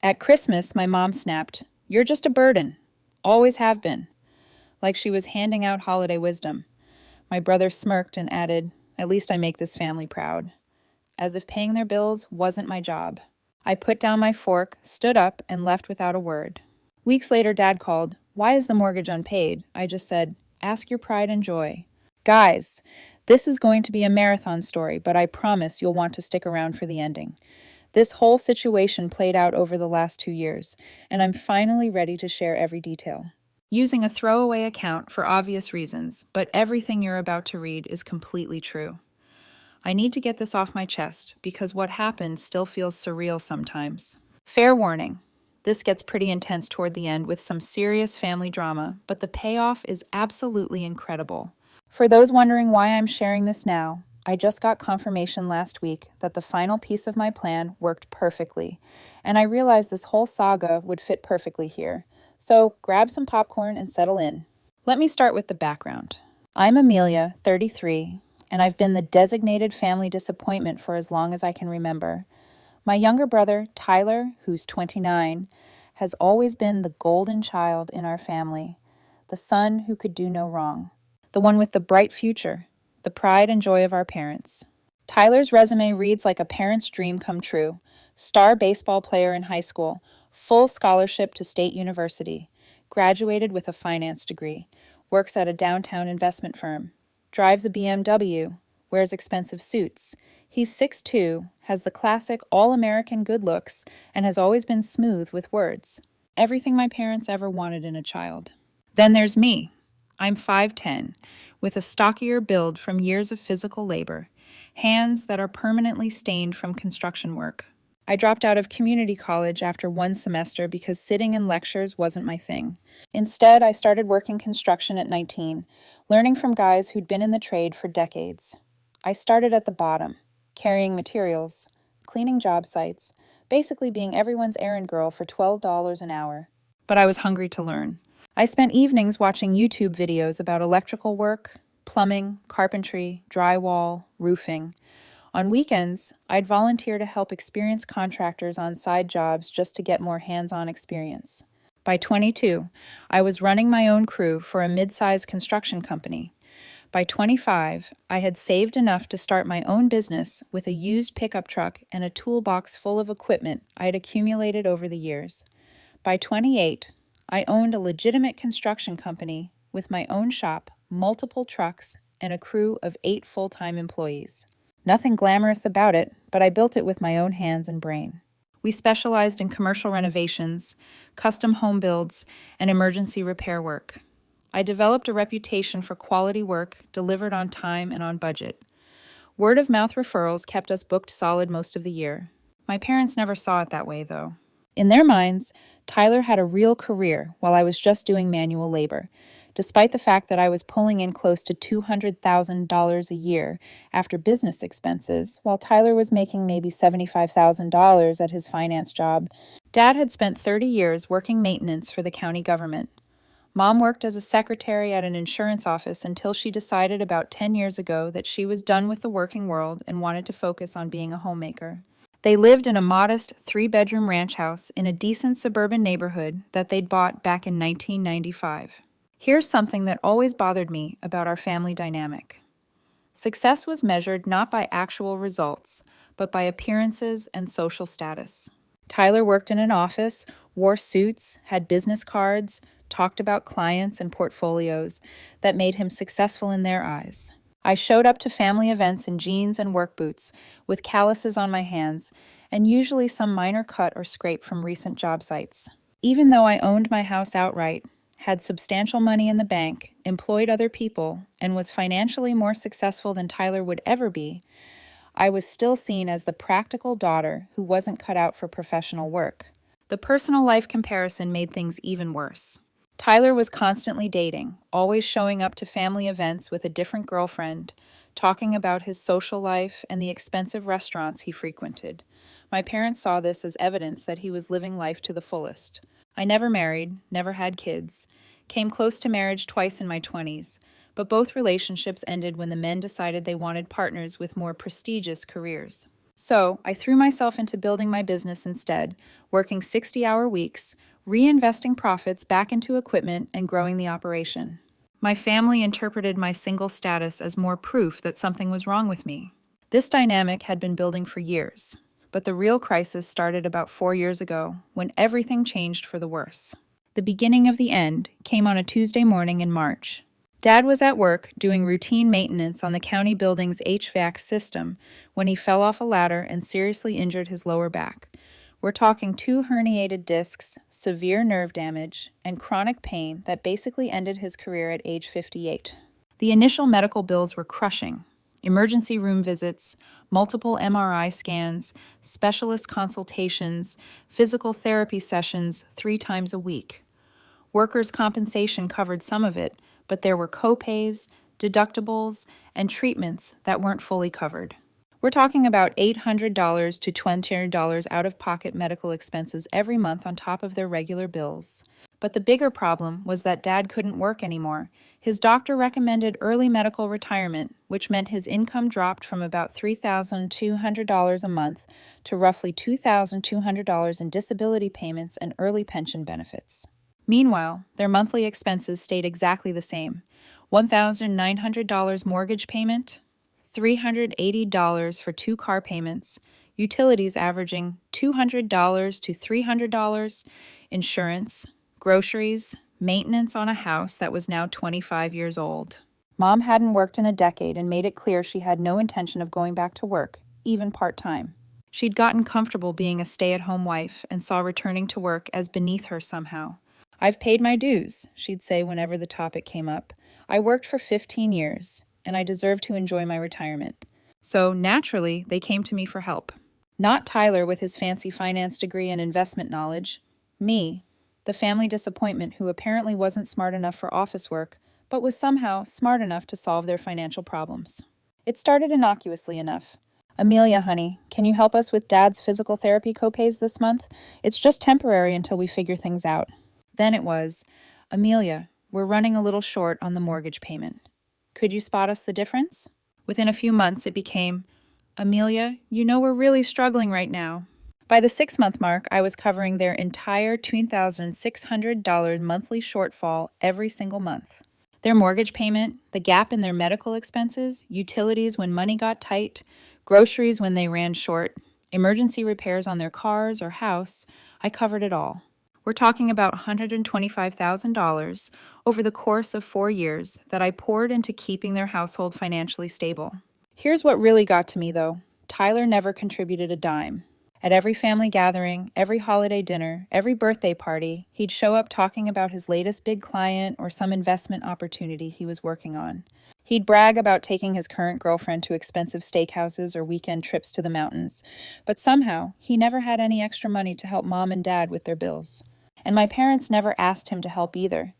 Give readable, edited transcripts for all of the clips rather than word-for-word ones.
At Christmas, my mom snapped, "You're just a burden. Always have been," like she was handing out holiday wisdom. My brother smirked and added, "At least I make this family proud," as if paying their bills wasn't my job. I put down my fork, stood up, and left without a word. Weeks later, Dad called. "Why is the mortgage unpaid?" I just said, "Ask your pride and joy." Guys, this is going to be a marathon story, but I promise you'll want to stick around for the ending. This whole situation played out over the last 2 years, and I'm finally ready to share every detail. Using a throwaway account for obvious reasons, but everything you're about to read is completely true. I need to get this off my chest because what happened still feels surreal sometimes. Fair warning, this gets pretty intense toward the end with some serious family drama, but the payoff is absolutely incredible. For those wondering why I'm sharing this now, I just got confirmation last week that the final piece of my plan worked perfectly, and I realized this whole saga would fit perfectly here. So grab some popcorn and settle in. Let me start with the background. I'm Amelia, 33, and I've been the designated family disappointment for as long as I can remember. My younger brother, Tyler, who's 29, has always been the golden child in our family, the son who could do no wrong, the one with the bright future, the pride and joy of our parents. Tyler's resume reads like a parent's dream come true. Star baseball player in high school, full scholarship to State University, graduated with a finance degree, works at a downtown investment firm, drives a BMW, wears expensive suits. He's 6'2", has the classic all-American good looks, and has always been smooth with words. Everything my parents ever wanted in a child. Then there's me. I'm 5'10", with a stockier build from years of physical labor, hands that are permanently stained from construction work. I dropped out of community college after one semester because sitting in lectures wasn't my thing. Instead, I started working construction at 19, learning from guys who'd been in the trade for decades. I started at the bottom, carrying materials, cleaning job sites, basically being everyone's errand girl for $12 an hour. But I was hungry to learn. I spent evenings watching YouTube videos about electrical work, plumbing, carpentry, drywall, roofing. On weekends, I'd volunteer to help experienced contractors on side jobs just to get more hands-on experience. By 22, I was running my own crew for a mid-sized construction company. By 25, I had saved enough to start my own business with a used pickup truck and a toolbox full of equipment I'd accumulated over the years. By 28, I owned a legitimate construction company with my own shop, multiple trucks, and a crew of 8 full-time employees. Nothing glamorous about it, but I built it with my own hands and brain. We specialized in commercial renovations, custom home builds, and emergency repair work. I developed a reputation for quality work delivered on time and on budget. Word-of-mouth referrals kept us booked solid most of the year. My parents never saw it that way, though. In their minds, Tyler had a real career while I was just doing manual labor, despite the fact that I was pulling in close to $200,000 a year after business expenses, while Tyler was making maybe $75,000 at his finance job. Dad had spent 30 years working maintenance for the county government. Mom worked as a secretary at an insurance office until she decided about 10 years ago that she was done with the working world and wanted to focus on being a homemaker. They lived in a modest 3-bedroom ranch house in a decent suburban neighborhood that they'd bought back in 1995. Here's something that always bothered me about our family dynamic. Success was measured not by actual results, but by appearances and social status. Tyler worked in an office, wore suits, had business cards, talked about clients and portfolios that made him successful in their eyes. I showed up to family events in jeans and work boots, with calluses on my hands, and usually some minor cut or scrape from recent job sites. Even though I owned my house outright, had substantial money in the bank, employed other people, and was financially more successful than Tyler would ever be, I was still seen as the practical daughter who wasn't cut out for professional work. The personal life comparison made things even worse. Tyler was constantly dating, always showing up to family events with a different girlfriend, talking about his social life and the expensive restaurants he frequented. My parents saw this as evidence that he was living life to the fullest. I never married, never had kids, came close to marriage twice in my 20s, but both relationships ended when the men decided they wanted partners with more prestigious careers. So I threw myself into building my business instead, working 60-hour weeks, reinvesting profits back into equipment, and growing the operation. My family interpreted my single status as more proof that something was wrong with me. This dynamic had been building for years, but the real crisis started about 4 years ago, when everything changed for the worse. The beginning of the end came on a Tuesday morning in March. Dad was at work doing routine maintenance on the county building's HVAC system when he fell off a ladder and seriously injured his lower back. We're talking 2 herniated discs, severe nerve damage, and chronic pain that basically ended his career at age 58. The initial medical bills were crushing. Emergency room visits, multiple MRI scans, specialist consultations, physical therapy sessions 3 times a week. Workers' compensation covered some of it, but there were copays, deductibles, and treatments that weren't fully covered. We're talking about $800 to $200 out-of-pocket medical expenses every month on top of their regular bills. But the bigger problem was that Dad couldn't work anymore. His doctor recommended early medical retirement, which meant his income dropped from about $3,200 a month to roughly $2,200 in disability payments and early pension benefits. Meanwhile, their monthly expenses stayed exactly the same: $1,900 mortgage payment, $380 for 2 car payments, utilities averaging $200 to $300, insurance, groceries, maintenance on a house that was now 25 years old. Mom hadn't worked in a decade and made it clear she had no intention of going back to work, even part-time. She'd gotten comfortable being a stay-at-home wife and saw returning to work as beneath her somehow. "I've paid my dues," she'd say whenever the topic came up. "I worked for 15 years, and I deserve to enjoy my retirement." So, naturally, they came to me for help. Not Tyler with his fancy finance degree and investment knowledge. Me, the family disappointment who apparently wasn't smart enough for office work, but was somehow smart enough to solve their financial problems. It started innocuously enough. "Amelia, honey, can you help us with Dad's physical therapy copays this month? It's just temporary until we figure things out." Then it was, "Amelia, we're running a little short on the mortgage payment. Could you spot us the difference?" Within a few months, it became, "Amelia, you know we're really struggling right now." By the 6-month mark, I was covering their entire $2,600 monthly shortfall every single month. Their mortgage payment, the gap in their medical expenses, utilities when money got tight, groceries when they ran short, emergency repairs on their cars or house, I covered it all. We're talking about $125,000 over the course of 4 years that I poured into keeping their household financially stable. Here's what really got to me, though. Tyler never contributed a dime. At every family gathering, every holiday dinner, every birthday party, he'd show up talking about his latest big client or some investment opportunity he was working on. He'd brag about taking his current girlfriend to expensive steakhouses or weekend trips to the mountains, but somehow he never had any extra money to help Mom and Dad with their bills. And my parents never asked him to help either.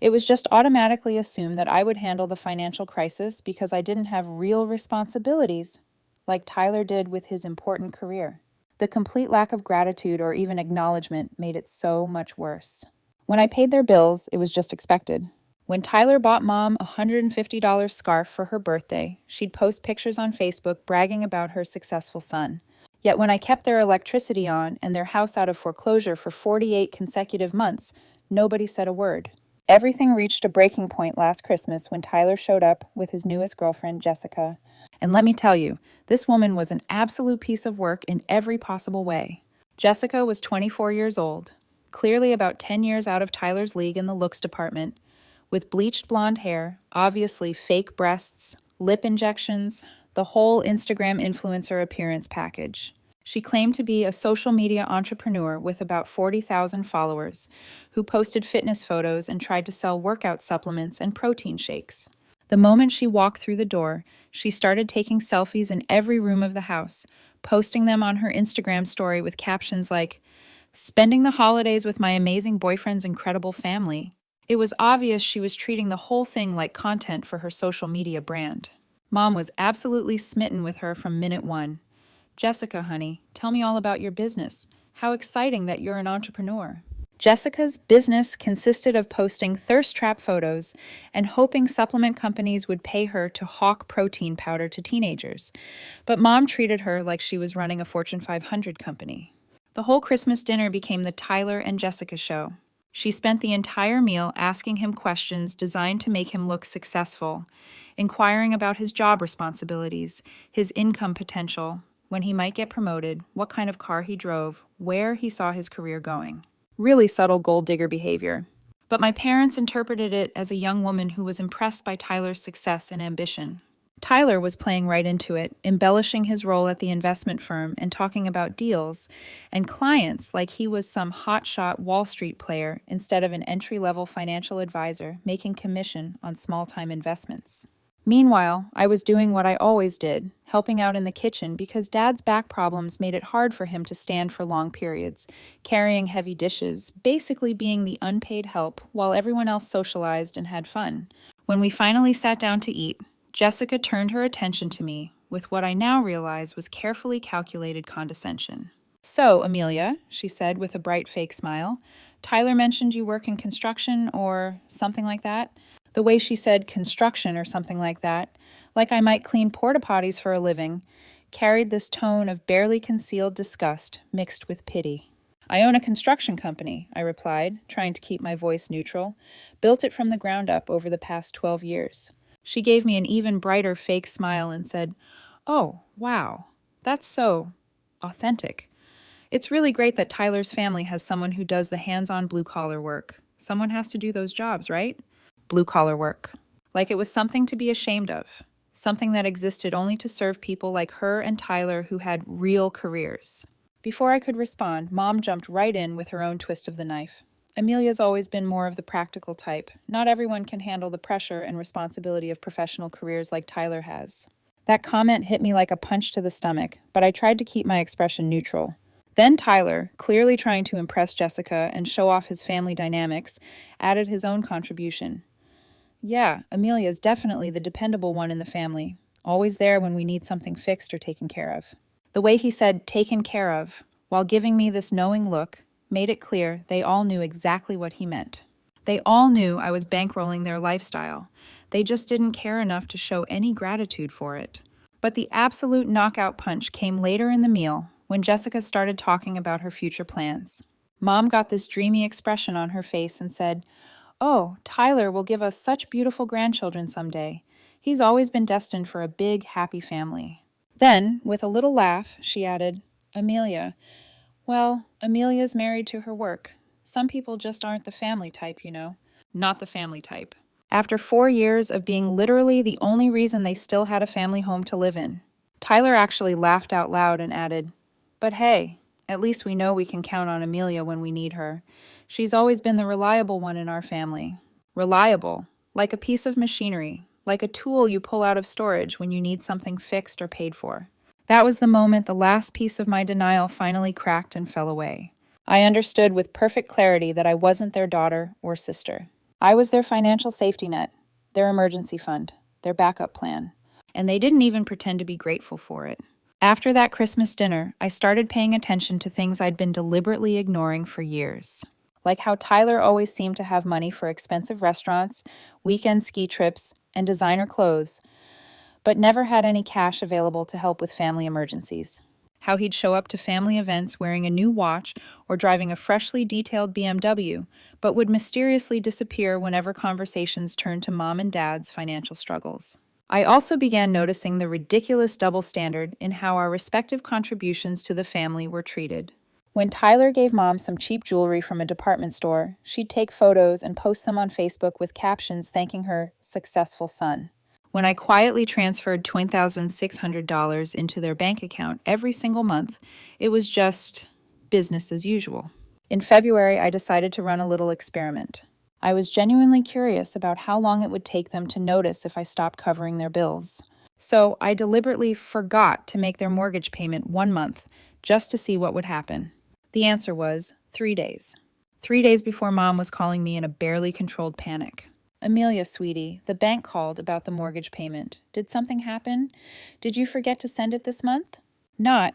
It was just automatically assumed that I would handle the financial crisis because I didn't have real responsibilities, like Tyler did with his important career. The complete lack of gratitude or even acknowledgement made it so much worse. When I paid their bills, it was just expected. When Tyler bought Mom a $150 scarf for her birthday, she'd post pictures on Facebook bragging about her successful son. Yet when I kept their electricity on and their house out of foreclosure for 48 consecutive months, nobody said a word. Everything reached a breaking point last Christmas when Tyler showed up with his newest girlfriend, Jessica. And let me tell you, this woman was an absolute piece of work in every possible way. Jessica was 24 years old, clearly about 10 years out of Tyler's league in the looks department, with bleached blonde hair, obviously fake breasts, lip injections, the whole Instagram influencer appearance package. She claimed to be a social media entrepreneur with about 40,000 followers who posted fitness photos and tried to sell workout supplements and protein shakes. The moment she walked through the door, she started taking selfies in every room of the house, posting them on her Instagram story with captions like, "Spending the holidays with my amazing boyfriend's incredible family." It was obvious she was treating the whole thing like content for her social media brand. Mom was absolutely smitten with her from minute one. "Jessica, honey, tell me all about your business. How exciting that you're an entrepreneur." Jessica's business consisted of posting thirst trap photos and hoping supplement companies would pay her to hawk protein powder to teenagers. But Mom treated her like she was running a Fortune 500 company. The whole Christmas dinner became the Tyler and Jessica show. She spent the entire meal asking him questions designed to make him look successful, inquiring about his job responsibilities, his income potential, when he might get promoted, what kind of car he drove, where he saw his career going. Really subtle gold digger behavior. But my parents interpreted it as a young woman who was impressed by Tyler's success and ambition. Tyler was playing right into it, embellishing his role at the investment firm and talking about deals and clients like he was some hotshot Wall Street player instead of an entry-level financial advisor making commission on small-time investments. Meanwhile, I was doing what I always did, helping out in the kitchen because Dad's back problems made it hard for him to stand for long periods, carrying heavy dishes, basically being the unpaid help while everyone else socialized and had fun. When we finally sat down to eat, Jessica turned her attention to me with what I now realize was carefully calculated condescension. "So, Amelia," she said with a bright fake smile, "Tyler mentioned you work in construction or something like that." The way she said construction or something like that, like I might clean porta potties for a living, carried this tone of barely concealed disgust mixed with pity. "I own a construction company," I replied, trying to keep my voice neutral. "Built it from the ground up over the past 12 years. She gave me an even brighter fake smile and said, "Oh, wow, that's so authentic. It's really great that Tyler's family has someone who does the hands-on blue-collar work. Someone has to do those jobs, right?" Blue-collar work. Like it was something to be ashamed of. Something that existed only to serve people like her and Tyler who had real careers. Before I could respond, Mom jumped right in with her own twist of the knife. "Amelia's always been more of the practical type. Not everyone can handle the pressure and responsibility of professional careers like Tyler has." That comment hit me like a punch to the stomach, but I tried to keep my expression neutral. Then Tyler, clearly trying to impress Jessica and show off his family dynamics, added his own contribution. "Yeah, Amelia's definitely the dependable one in the family. Always there when we need something fixed or taken care of." The way he said "taken care of," while giving me this knowing look, made it clear they all knew exactly what he meant. They all knew I was bankrolling their lifestyle. They just didn't care enough to show any gratitude for it. But the absolute knockout punch came later in the meal, when Jessica started talking about her future plans. Mom got this dreamy expression on her face and said, "Oh, Tyler will give us such beautiful grandchildren someday. He's always been destined for a big, happy family." Then, with a little laugh, she added, "Amelia, well, Amelia's married to her work. Some people just aren't the family type, you know." Not the family type. After 4 years of being literally the only reason they still had a family home to live in. Tyler actually laughed out loud and added, "But hey, at least we know we can count on Amelia when we need her. She's always been the reliable one in our family." Reliable, like a piece of machinery, like a tool you pull out of storage when you need something fixed or paid for. That was the moment the last piece of my denial finally cracked and fell away. I understood with perfect clarity that I wasn't their daughter or sister. I was their financial safety net, their emergency fund, their backup plan. And they didn't even pretend to be grateful for it. After that Christmas dinner, I started paying attention to things I'd been deliberately ignoring for years. Like how Tyler always seemed to have money for expensive restaurants, weekend ski trips, and designer clothes, but never had any cash available to help with family emergencies. How he'd show up to family events wearing a new watch or driving a freshly detailed BMW, but would mysteriously disappear whenever conversations turned to Mom and Dad's financial struggles. I also began noticing the ridiculous double standard in how our respective contributions to the family were treated. When Tyler gave Mom some cheap jewelry from a department store, she'd take photos and post them on Facebook with captions thanking her successful son. When I quietly transferred $20,600 into their bank account every single month, it was just business as usual. In February, I decided to run a little experiment. I was genuinely curious about how long it would take them to notice if I stopped covering their bills. So I deliberately forgot to make their mortgage payment 1 month, just to see what would happen. The answer was 3 days. 3 days before Mom was calling me in a barely controlled panic. "Amelia, sweetie, the bank called about the mortgage payment. Did something happen? Did you forget to send it this month?" "Not."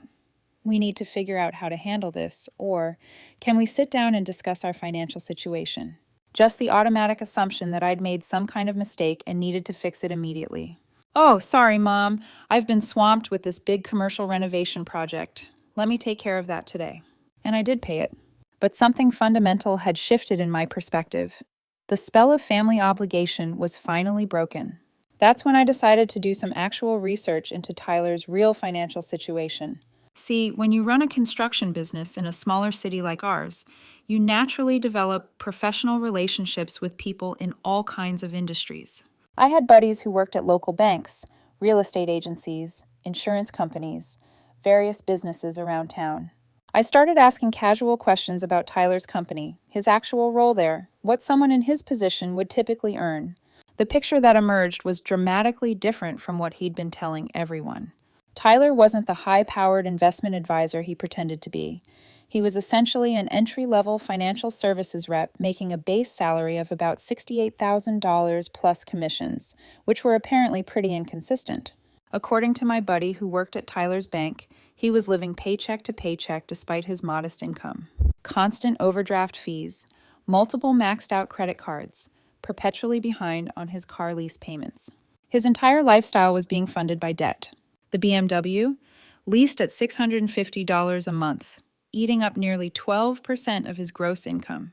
we need to figure out how to handle this, or can we sit down and discuss our financial situation? Just the automatic assumption that I'd made some kind of mistake and needed to fix it immediately. Oh, sorry, Mom. I've been swamped with this big commercial renovation project. Let me take care of that today. And I did pay it. But something fundamental had shifted in my perspective. The spell of family obligation was finally broken. That's when I decided to do some actual research into Tyler's real financial situation. See, when you run a construction business in a smaller city like ours, you naturally develop professional relationships with people in all kinds of industries. I had buddies who worked at local banks, real estate agencies, insurance companies, various businesses around town. I started asking casual questions about Tyler's company, his actual role there, what someone in his position would typically earn. The picture that emerged was dramatically different from what he'd been telling everyone. Tyler wasn't the high-powered investment advisor he pretended to be. He was essentially an entry-level financial services rep making a base salary of about $68,000 plus commissions, which were apparently pretty inconsistent. According to my buddy who worked at Tyler's bank, he was living paycheck to paycheck despite his modest income. Constant overdraft fees, multiple maxed-out credit cards, perpetually behind on his car lease payments. His entire lifestyle was being funded by debt. The BMW, leased at $650 a month, eating up nearly 12% of his gross income.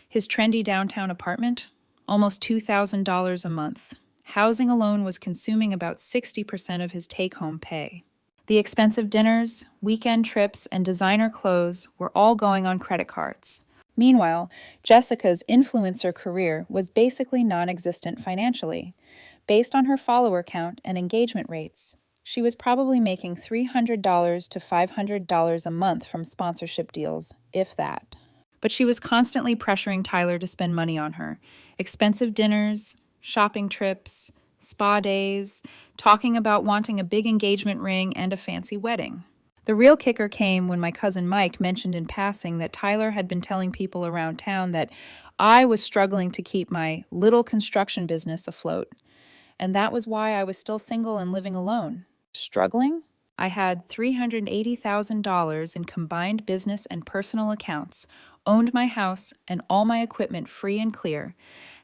His trendy downtown apartment, almost $2,000 a month. Housing alone was consuming about 60% of his take-home pay. The expensive dinners, weekend trips, and designer clothes were all going on credit cards. Meanwhile, Jessica's influencer career was basically non-existent financially. Based on her follower count and engagement rates, she was probably making $300 to $500 a month from sponsorship deals, if that. But she was constantly pressuring Tyler to spend money on her. Expensive dinners, shopping trips, spa days, talking about wanting a big engagement ring and a fancy wedding. The real kicker came when my cousin Mike mentioned in passing that Tyler had been telling people around town that I was struggling to keep my little construction business afloat. And that was why I was still single and living alone. Struggling? I had $380,000 in combined business and personal accounts, owned my house and all my equipment free and clear,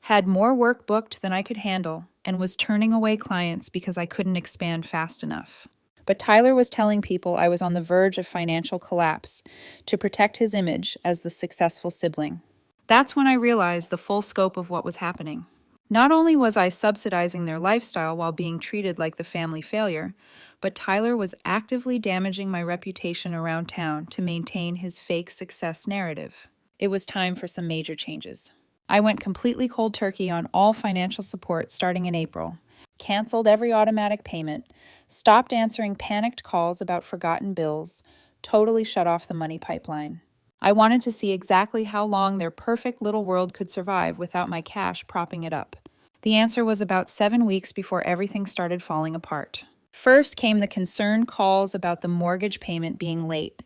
had more work booked than I could handle, and was turning away clients because I couldn't expand fast enough. But Tyler was telling people I was on the verge of financial collapse to protect his image as the successful sibling. That's when I realized the full scope of what was happening. Not only was I subsidizing their lifestyle while being treated like the family failure, but Tyler was actively damaging my reputation around town to maintain his fake success narrative. It was time for some major changes. I went completely cold turkey on all financial support starting in April, canceled every automatic payment, stopped answering panicked calls about forgotten bills, totally shut off the money pipeline. I wanted to see exactly how long their perfect little world could survive without my cash propping it up. The answer was about 7 weeks before everything started falling apart. First came the concerned calls about the mortgage payment being late,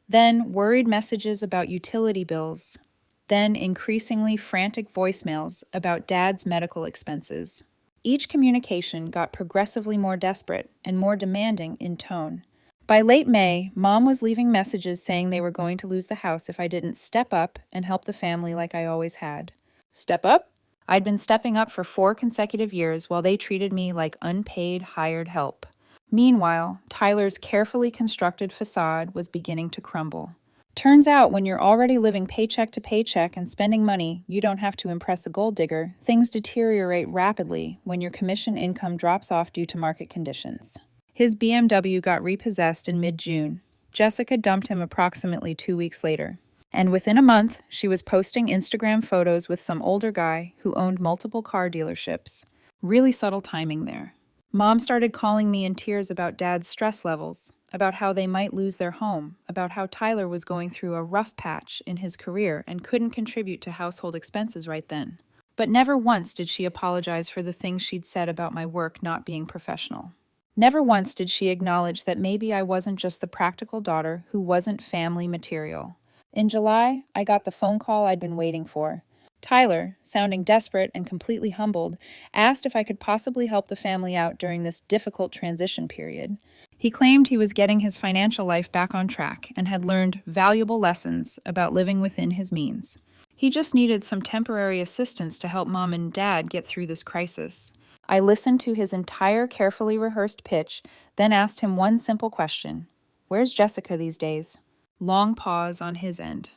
then worried messages about utility bills, then increasingly frantic voicemails about Dad's medical expenses. Each communication got progressively more desperate and more demanding in tone. By late May, Mom was leaving messages saying they were going to lose the house if I didn't step up and help the family like I always had. Step up? I'd been stepping up for 4 consecutive years while they treated me like unpaid hired help. Meanwhile, Tyler's carefully constructed facade was beginning to crumble. Turns out when you're already living paycheck to paycheck and spending money you don't have to impress a gold digger, things deteriorate rapidly when your commission income drops off due to market conditions. His BMW got repossessed in mid-June. Jessica dumped him approximately 2 weeks later. And within a month, she was posting Instagram photos with some older guy who owned multiple car dealerships. Really subtle timing there. Mom started calling me in tears about Dad's stress levels, about how they might lose their home, about how Tyler was going through a rough patch in his career and couldn't contribute to household expenses right then. But never once did she apologize for the things she'd said about my work not being professional. Never once did she acknowledge that maybe I wasn't just the practical daughter who wasn't family material. In July, I got the phone call I'd been waiting for. Tyler, sounding desperate and completely humbled, asked if I could possibly help the family out during this difficult transition period. He claimed he was getting his financial life back on track and had learned valuable lessons about living within his means. He just needed some temporary assistance to help Mom and Dad get through this crisis. I listened to his entire carefully rehearsed pitch, then asked him one simple question. Where's Jessica these days? Long pause on his end.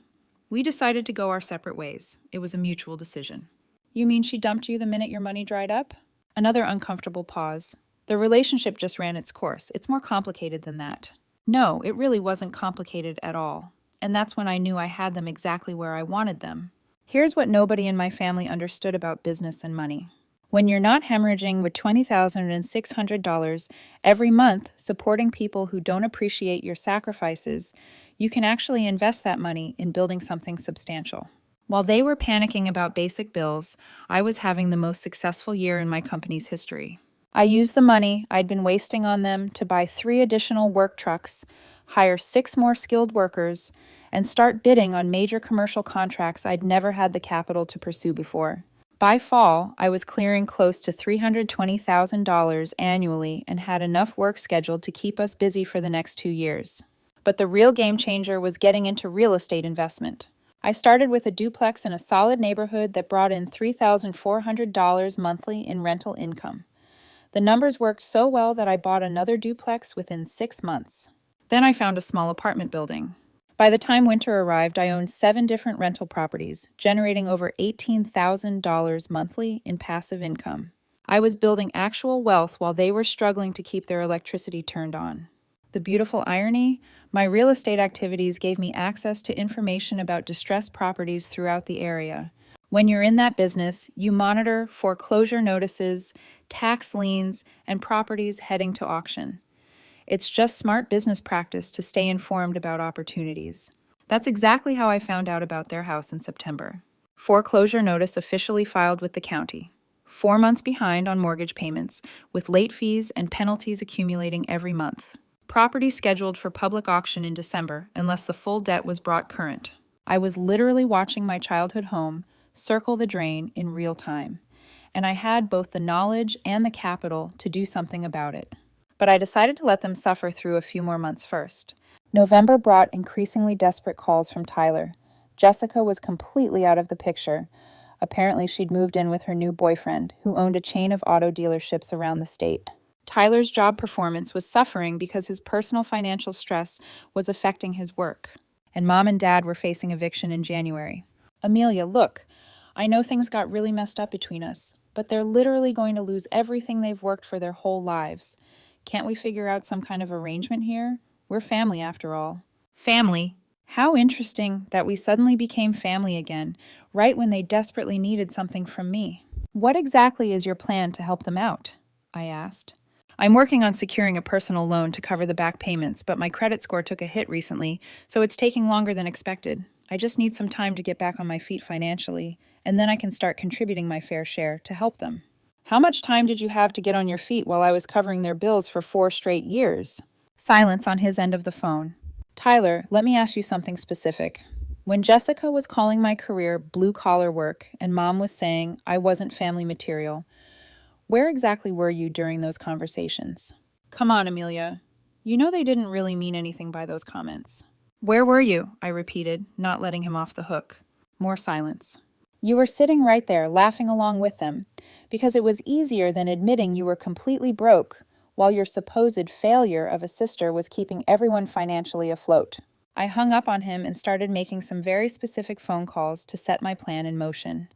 We decided to go our separate ways. It was a mutual decision. You mean she dumped you the minute your money dried up? Another uncomfortable pause. The relationship just ran its course. It's more complicated than that. No, it really wasn't complicated at all. And that's when I knew I had them exactly where I wanted them. Here's what nobody in my family understood about business and money. When you're not hemorrhaging with $20,600 every month supporting people who don't appreciate your sacrifices, you can actually invest that money in building something substantial. While they were panicking about basic bills, I was having the most successful year in my company's history. I used the money I'd been wasting on them to buy 3 additional work trucks, hire 6 more skilled workers, and start bidding on major commercial contracts I'd never had the capital to pursue before. By fall, I was clearing close to $320,000 annually and had enough work scheduled to keep us busy for the next 2 years. But the real game changer was getting into real estate investment. I started with a duplex in a solid neighborhood that brought in $3,400 monthly in rental income. The numbers worked so well that I bought another duplex within 6 months. Then I found a small apartment building. By the time winter arrived, I owned 7 different rental properties, generating over $18,000 monthly in passive income. I was building actual wealth while they were struggling to keep their electricity turned on. The beautiful irony, my real estate activities gave me access to information about distressed properties throughout the area. When you're in that business, you monitor foreclosure notices, tax liens, and properties heading to auction. It's just smart business practice to stay informed about opportunities. That's exactly how I found out about their house in September. Foreclosure notice officially filed with the county. 4 months behind on mortgage payments, with late fees and penalties accumulating every month. Property scheduled for public auction in December unless the full debt was brought current. I was literally watching my childhood home circle the drain in real time, and I had both the knowledge and the capital to do something about it. But I decided to let them suffer through a few more months first. November brought increasingly desperate calls from Tyler. Jessica was completely out of the picture. Apparently, she'd moved in with her new boyfriend, who owned a chain of auto dealerships around the state. Tyler's job performance was suffering because his personal financial stress was affecting his work, and Mom and Dad were facing eviction in January. Amelia, look, I know things got really messed up between us, but they're literally going to lose everything they've worked for their whole lives. Can't we figure out some kind of arrangement here? We're family after all. Family? How interesting that we suddenly became family again, right when they desperately needed something from me. What exactly is your plan to help them out? I asked. I'm working on securing a personal loan to cover the back payments, but my credit score took a hit recently, so it's taking longer than expected. I just need some time to get back on my feet financially, and then I can start contributing my fair share to help them. How much time did you have to get on your feet while I was covering their bills for 4 straight years? Silence on his end of the phone. Tyler, let me ask you something specific. When Jessica was calling my career blue-collar work and Mom was saying I wasn't family material, where exactly were you during those conversations? Come on, Amelia. You know they didn't really mean anything by those comments. Where were you? I repeated, not letting him off the hook. More silence. You were sitting right there, laughing along with them, because it was easier than admitting you were completely broke, while your supposed failure of a sister was keeping everyone financially afloat. I hung up on him and started making some very specific phone calls to set my plan in motion.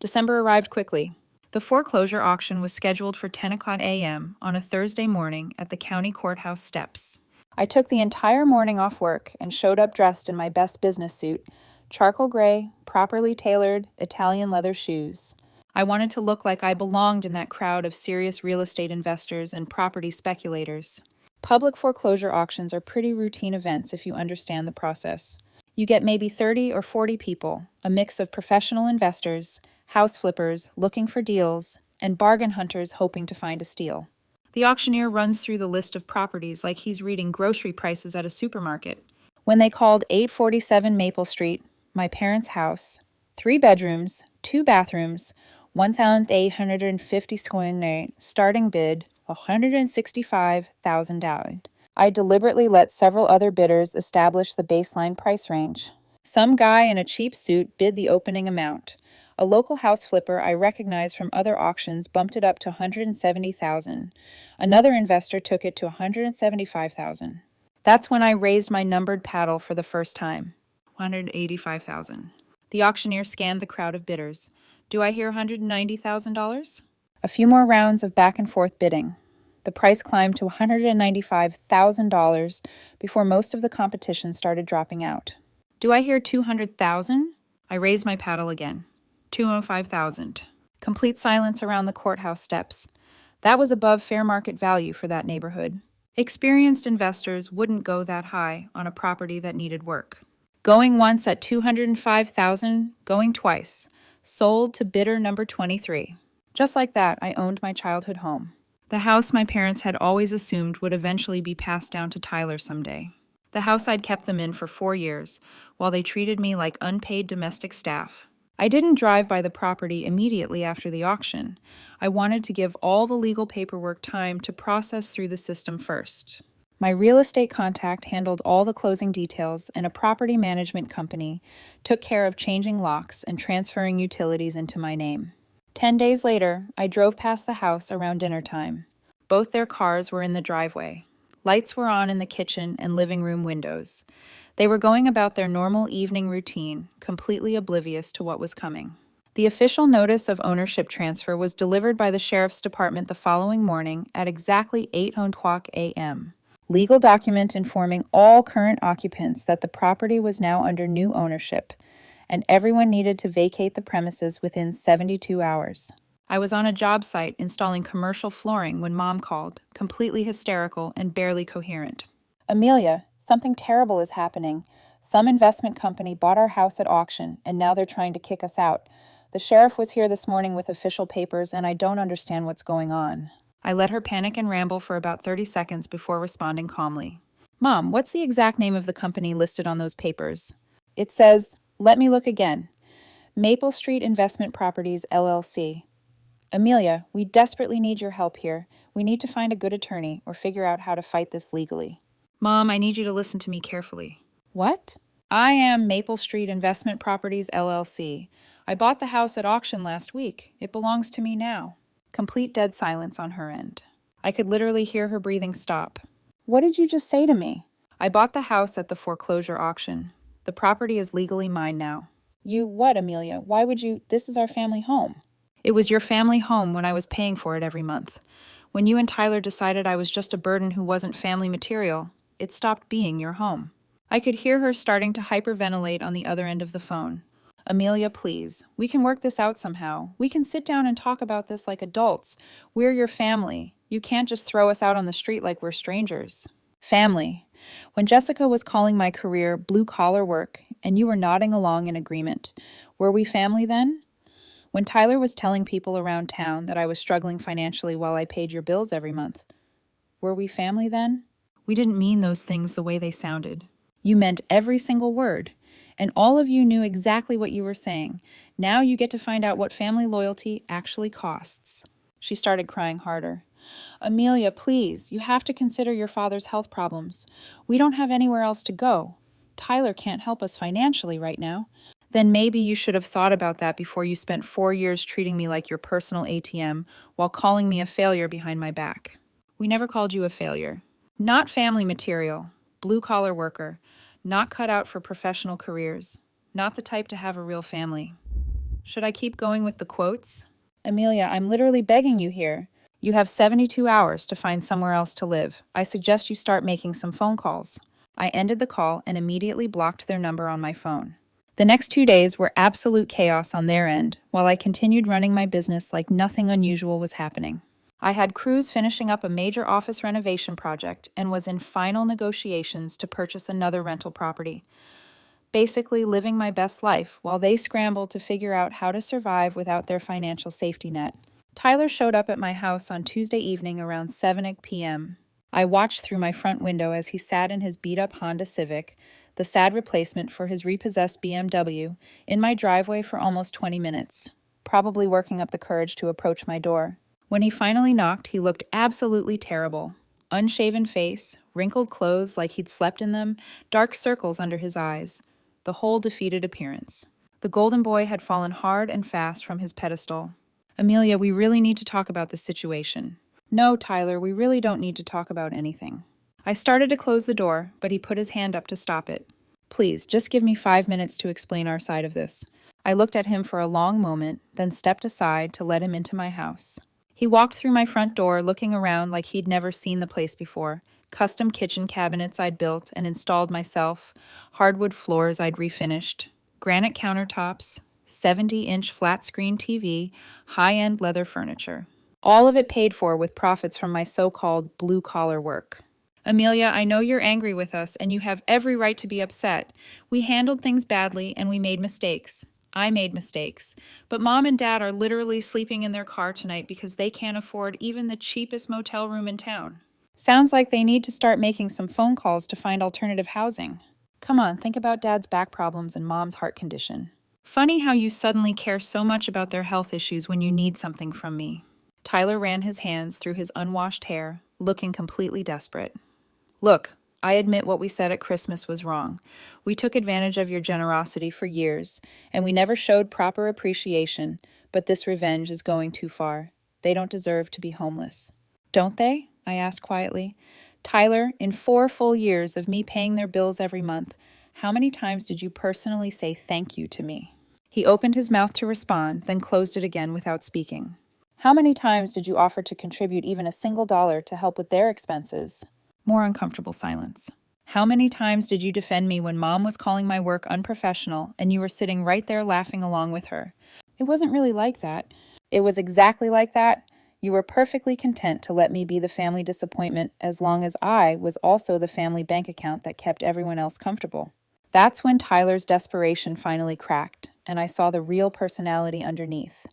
December arrived quickly. The foreclosure auction was scheduled for 10 o'clock a.m. on a Thursday morning at the county courthouse steps. I took the entire morning off work and showed up dressed in my best business suit, charcoal gray, properly tailored Italian leather shoes. I wanted to look like I belonged in that crowd of serious real estate investors and property speculators. Public foreclosure auctions are pretty routine events if you understand the process. You get maybe 30 or 40 people, a mix of professional investors, house flippers looking for deals, and bargain hunters hoping to find a steal. The auctioneer runs through the list of properties like he's reading grocery prices at a supermarket. When they called 847 Maple Street, my parents' house, 3 bedrooms, 2 bathrooms, 1,850 square feet, starting bid, $165,000. I deliberately let several other bidders establish the baseline price range. Some guy in a cheap suit bid the opening amount. A local house flipper I recognized from other auctions bumped it up to $170,000. Another investor took it to $175,000. That's when I raised my numbered paddle for the first time. $185,000. The auctioneer scanned the crowd of bidders. Do I hear $190,000? A few more rounds of back and forth bidding. The price climbed to $195,000 before most of the competition started dropping out. Do I hear $200,000? I raised my paddle again. $205,000. Complete silence around the courthouse steps. That was above fair market value for that neighborhood. Experienced investors wouldn't go that high on a property that needed work. Going once at $205,000, going twice. Sold to bidder number 23. Just like that, I owned my childhood home. The house my parents had always assumed would eventually be passed down to Tyler someday. The house I'd kept them in for 4 years, while they treated me like unpaid domestic staff. I didn't drive by the property immediately after the auction. I wanted to give all the legal paperwork time to process through the system first. My real estate contact handled all the closing details, and a property management company took care of changing locks and transferring utilities into my name. 10 days later, I drove past the house around dinner time. Both their cars were in the driveway. Lights were on in the kitchen and living room windows. They were going about their normal evening routine, completely oblivious to what was coming. The official notice of ownership transfer was delivered by the sheriff's department the following morning at exactly 8:00 a.m. Legal document informing all current occupants that the property was now under new ownership, and everyone needed to vacate the premises within 72 hours. I was on a job site installing commercial flooring when Mom called, completely hysterical and barely coherent. Amelia, something terrible is happening. Some investment company bought our house at auction, and now they're trying to kick us out. The sheriff was here this morning with official papers, and I don't understand what's going on. I let her panic and ramble for about 30 seconds before responding calmly. Mom, what's the exact name of the company listed on those papers? It says, let me look again. Maple Street Investment Properties, LLC. Amelia, we desperately need your help here. We need to find a good attorney or figure out how to fight this legally. Mom, I need you to listen to me carefully. What? I am Maple Street Investment Properties, LLC. I bought the house at auction last week. It belongs to me now. Complete dead silence on her end. I could literally hear her breathing stop. What did you just say to me? I bought the house at the foreclosure auction. The property is legally mine now. You what, Amelia? Why would you? This is our family home. It was your family home when I was paying for it every month. When you and Tyler decided I was just a burden who wasn't family material, it stopped being your home. I could hear her starting to hyperventilate on the other end of the phone. Amelia, please. We can work this out somehow. We can sit down and talk about this like adults. We're your family. You can't just throw us out on the street like we're strangers. Family. When Jessica was calling my career blue-collar work, and you were nodding along in agreement, were we family then? When Tyler was telling people around town that I was struggling financially while I paid your bills every month, were we family then? We didn't mean those things the way they sounded. You meant every single word, and all of you knew exactly what you were saying. Now you get to find out what family loyalty actually costs. She started crying harder. Amelia, please, you have to consider your father's health problems. We don't have anywhere else to go. Tyler can't help us financially right now. Then maybe you should have thought about that before you spent 4 years treating me like your personal ATM while calling me a failure behind my back. We never called you a failure. Not family material, blue-collar worker, not cut out for professional careers, not the type to have a real family. Should I keep going with the quotes? Amelia, I'm literally begging you here. You have 72 hours to find somewhere else to live. I suggest you start making some phone calls. I ended the call and immediately blocked their number on my phone. The next 2 days were absolute chaos on their end, while I continued running my business like nothing unusual was happening. I had crews finishing up a major office renovation project and was in final negotiations to purchase another rental property. Basically living my best life while they scrambled to figure out how to survive without their financial safety net. Tyler showed up at my house on Tuesday evening around 7 p.m. I watched through my front window as he sat in his beat-up Honda Civic, the sad replacement for his repossessed BMW, in my driveway for almost 20 minutes, probably working up the courage to approach my door. When he finally knocked, he looked absolutely terrible. Unshaven face, wrinkled clothes like he'd slept in them, dark circles under his eyes. The whole defeated appearance. The golden boy had fallen hard and fast from his pedestal. Amelia, we really need to talk about this situation. No, Tyler, we really don't need to talk about anything. I started to close the door, but he put his hand up to stop it. Please, just give me 5 minutes to explain our side of this. I looked at him for a long moment, then stepped aside to let him into my house. He walked through my front door, looking around like he'd never seen the place before. Custom kitchen cabinets I'd built and installed myself, hardwood floors I'd refinished, granite countertops, 70-inch flat-screen TV, high-end leather furniture. All of it paid for with profits from my so-called blue-collar work. Amelia, I know you're angry with us, and you have every right to be upset. We handled things badly, and we made mistakes. I made mistakes. But Mom and Dad are literally sleeping in their car tonight because they can't afford even the cheapest motel room in town. Sounds like they need to start making some phone calls to find alternative housing. Come on, think about Dad's back problems and Mom's heart condition. Funny how you suddenly care so much about their health issues when you need something from me. Tyler ran his hands through his unwashed hair, looking completely desperate. Look, I admit what we said at Christmas was wrong. We took advantage of your generosity for years, and we never showed proper appreciation, but this revenge is going too far. They don't deserve to be homeless. Don't they? I asked quietly. Tyler, in 4 full years of me paying their bills every month, how many times did you personally say thank you to me? He opened his mouth to respond, then closed it again without speaking. How many times did you offer to contribute even a single dollar to help with their expenses? More uncomfortable silence. How many times did you defend me when Mom was calling my work unprofessional and you were sitting right there laughing along with her? It wasn't really like that. It was exactly like that. You were perfectly content to let me be the family disappointment as long as I was also the family bank account that kept everyone else comfortable. That's when Tyler's desperation finally cracked, and I saw the real personality underneath.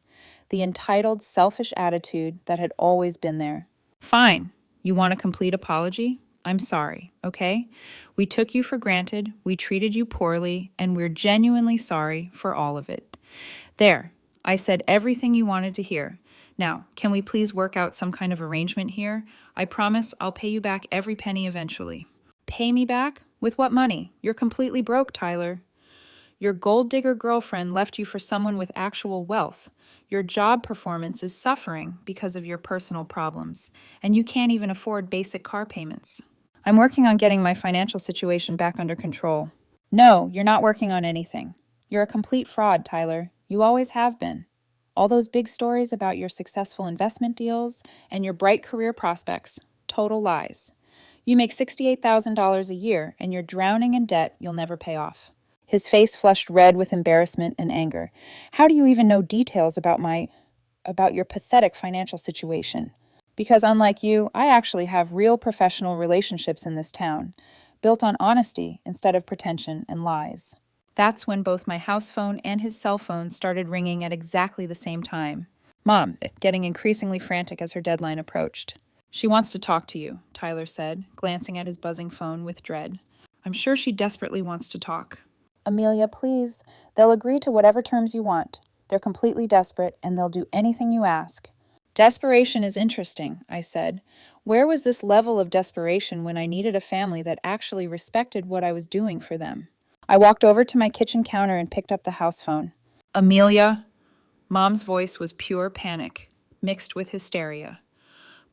The entitled, selfish attitude that had always been there. Fine. You want a complete apology? I'm sorry, okay? We took you for granted, we treated you poorly, and we're genuinely sorry for all of it. There, I said everything you wanted to hear. Now, can we please work out some kind of arrangement here? I promise I'll pay you back every penny eventually. Pay me back? With what money? You're completely broke, Tyler. Your gold digger girlfriend left you for someone with actual wealth. Your job performance is suffering because of your personal problems, and you can't even afford basic car payments. I'm working on getting my financial situation back under control. No, you're not working on anything. You're a complete fraud, Tyler. You always have been. All those big stories about your successful investment deals and your bright career prospects, total lies. You make $68,000 a year, and you're drowning in debt you'll never pay off. His face flushed red with embarrassment and anger. How do you even know details about your pathetic financial situation? Because unlike you, I actually have real professional relationships in this town, built on honesty instead of pretension and lies. That's when both my house phone and his cell phone started ringing at exactly the same time. Mom, getting increasingly frantic as her deadline approached. She wants to talk to you, Tyler said, glancing at his buzzing phone with dread. I'm sure she desperately wants to talk. Amelia, please. They'll agree to whatever terms you want. They're completely desperate, and they'll do anything you ask. Desperation is interesting, I said. Where was this level of desperation when I needed a family that actually respected what I was doing for them? I walked over to my kitchen counter and picked up the house phone. Amelia? Mom's voice was pure panic, mixed with hysteria.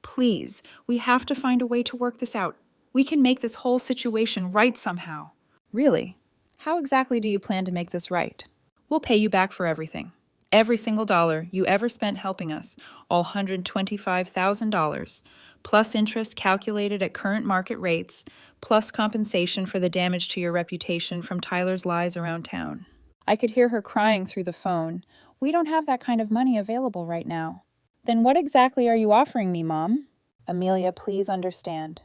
Please, we have to find a way to work this out. We can make this whole situation right somehow. Really? How exactly do you plan to make this right? We'll pay you back for everything. Every single dollar you ever spent helping us, all $125,000, plus interest calculated at current market rates, plus compensation for the damage to your reputation from Tyler's lies around town. I could hear her crying through the phone. We don't have that kind of money available right now. Then what exactly are you offering me, Mom? Amelia, please understand.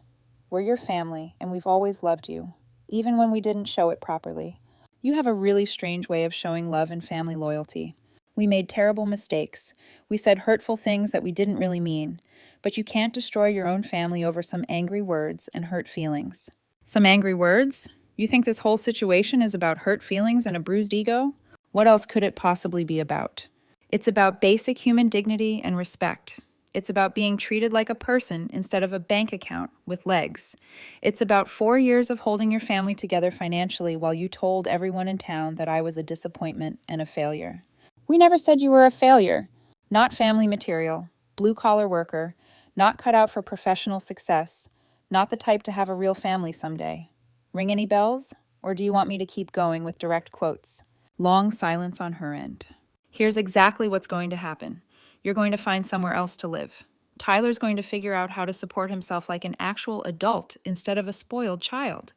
We're your family, and we've always loved you, even when we didn't show it properly. You have a really strange way of showing love and family loyalty. We made terrible mistakes. We said hurtful things that we didn't really mean. But you can't destroy your own family over some angry words and hurt feelings. Some angry words? You think this whole situation is about hurt feelings and a bruised ego? What else could it possibly be about? It's about basic human dignity and respect. It's about being treated like a person instead of a bank account with legs. It's about 4 years of holding your family together financially while you told everyone in town that I was a disappointment and a failure. We never said you were a failure. Not family material, blue-collar worker, not cut out for professional success, not the type to have a real family someday. Ring any bells? Or do you want me to keep going with direct quotes? Long silence on her end. Here's exactly what's going to happen. You're going to find somewhere else to live. Tyler's going to figure out how to support himself like an actual adult instead of a spoiled child.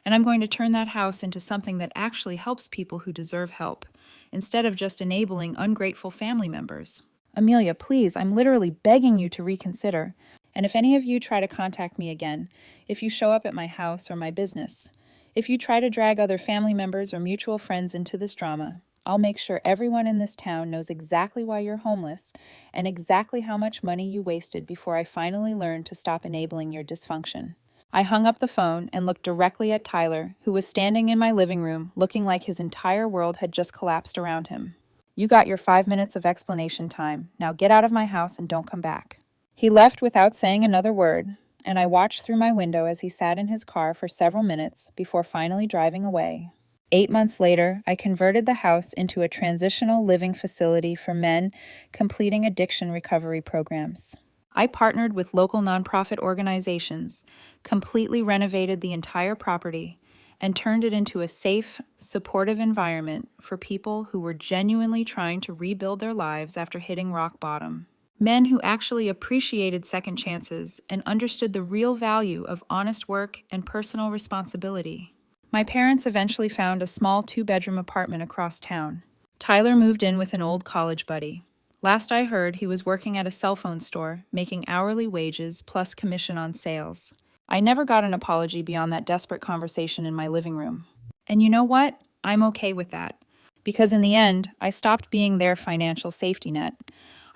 And I'm going to turn that house into something that actually helps people who deserve help, instead of just enabling ungrateful family members. Amelia, please, I'm literally begging you to reconsider. And if any of you try to contact me again, if you show up at my house or my business, if you try to drag other family members or mutual friends into this drama, I'll make sure everyone in this town knows exactly why you're homeless and exactly how much money you wasted before I finally learned to stop enabling your dysfunction. I hung up the phone and looked directly at Tyler, who was standing in my living room looking like his entire world had just collapsed around him. You got your 5 minutes of explanation time. Now get out of my house and don't come back. He left without saying another word, and I watched through my window as he sat in his car for several minutes before finally driving away. 8 months later, I converted the house into a transitional living facility for men completing addiction recovery programs. I partnered with local nonprofit organizations, completely renovated the entire property, and turned it into a safe, supportive environment for people who were genuinely trying to rebuild their lives after hitting rock bottom. Men who actually appreciated second chances and understood the real value of honest work and personal responsibility. My parents eventually found a small 2-bedroom apartment across town. Tyler moved in with an old college buddy. Last I heard, he was working at a cell phone store, making hourly wages plus commission on sales. I never got an apology beyond that desperate conversation in my living room. And you know what? I'm okay with that. Because in the end, I stopped being their financial safety net.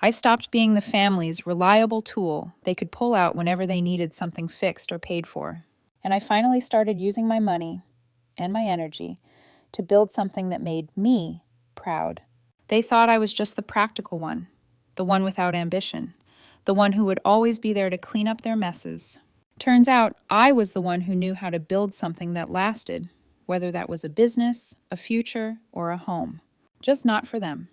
I stopped being the family's reliable tool they could pull out whenever they needed something fixed or paid for. And I finally started using my money and my energy to build something that made me proud. They thought I was just the practical one, the one without ambition, the one who would always be there to clean up their messes. Turns out I was the one who knew how to build something that lasted, whether that was a business, a future, or a home. Just not for them.